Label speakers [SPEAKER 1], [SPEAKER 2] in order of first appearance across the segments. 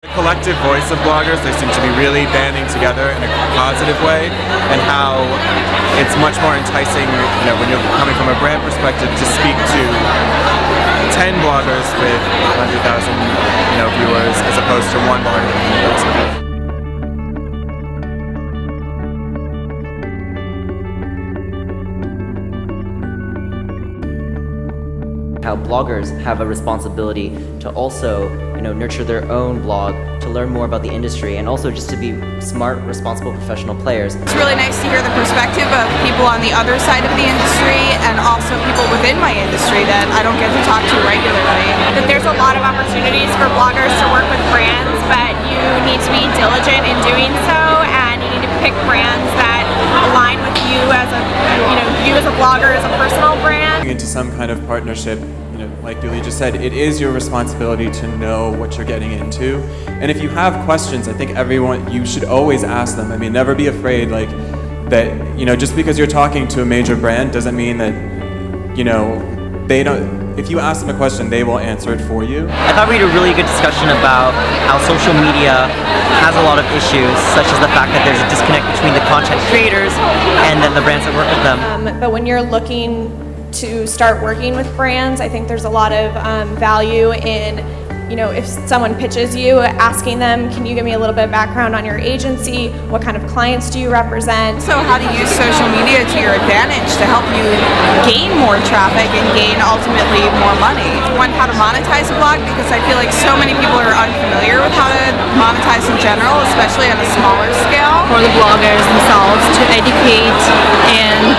[SPEAKER 1] The collective voice of bloggers, they seem to be really banding together in a positive way, and how it's much more enticing, when you're coming from a brand perspective, to speak to 10 bloggers with 100,000, viewers, as opposed to one blogger with 1,000.
[SPEAKER 2] How bloggers have a responsibility to also, nurture their own blog, to learn more about the industry, and also just to be smart, responsible, professional players.
[SPEAKER 3] It's really nice to hear the perspective of people on the other side of the industry, and also people within my industry that I don't get to talk to regularly.
[SPEAKER 4] That there's a lot of opportunities for bloggers to work with brands, but you need to be diligent in doing so, and you need to pick brands that align with you as a blogger, as a personal brand.
[SPEAKER 1] Into some kind of partnership, like Julie just said, it is your responsibility to know what you're getting into. And if you have questions, I think you should always ask them. I mean, never be afraid that, just because you're talking to a major brand doesn't mean that, they don't, if you ask them a question, they will answer it for you.
[SPEAKER 2] I thought we had a really good discussion about how social media has a lot of issues, such as the fact that there's a disconnect between the content creators and then the brands that work with them.
[SPEAKER 5] But when you're looking to start working with brands, I think there's a lot of value in, if someone pitches you, asking them, can you give me a little bit of background on your agency? What kind of clients do you represent?
[SPEAKER 3] So how to use social media to your advantage to help you gain more traffic and gain ultimately more money. One, how to monetize a blog, because I feel like so many people are unfamiliar with how to monetize in general, especially on a smaller scale.
[SPEAKER 6] For the bloggers themselves to educate and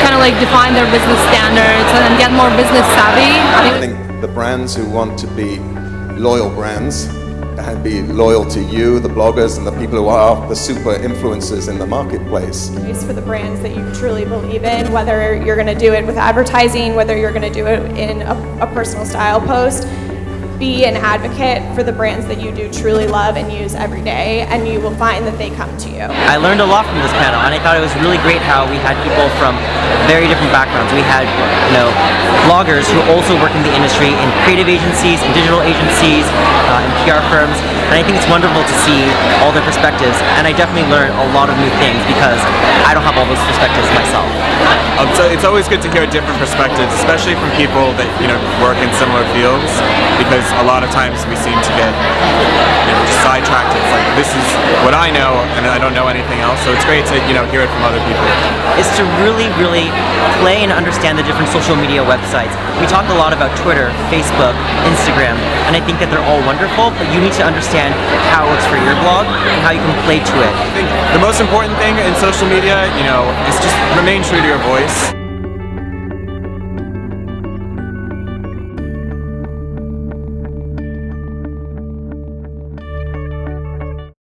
[SPEAKER 6] kind of define their business standards and get more business savvy.
[SPEAKER 7] I think the brands who want to be loyal brands and be loyal to you, the bloggers, and the people who are the super influencers in the marketplace.
[SPEAKER 5] Use for the brands that you truly believe in, whether you're going to do it with advertising, whether you're going to do it in a personal style post. Be an advocate for the brands that you do truly love and use every day, and you will find that they come to you.
[SPEAKER 2] I learned a lot from this panel, and I thought it was really great how we had people from very different backgrounds. We had, bloggers who also work in the industry in creative agencies, in digital agencies, in PR firms, and I think it's wonderful to see all their perspectives, and I definitely learned a lot of new things because I don't have all those perspectives myself.
[SPEAKER 1] So it's always good to hear different perspectives, especially from people that work in similar fields, because a lot of times we seem to get just sidetracked. It's like, this is what I know, and I don't know anything else. So it's great to hear it from other people.
[SPEAKER 2] Is to really play and understand the different social media websites. We talk a lot about Twitter, Facebook, Instagram, and I think that they're all wonderful, but you need to understand how it works for your blog and how you can play to it.
[SPEAKER 1] I think the most important thing in social media, is just remain true to your voice.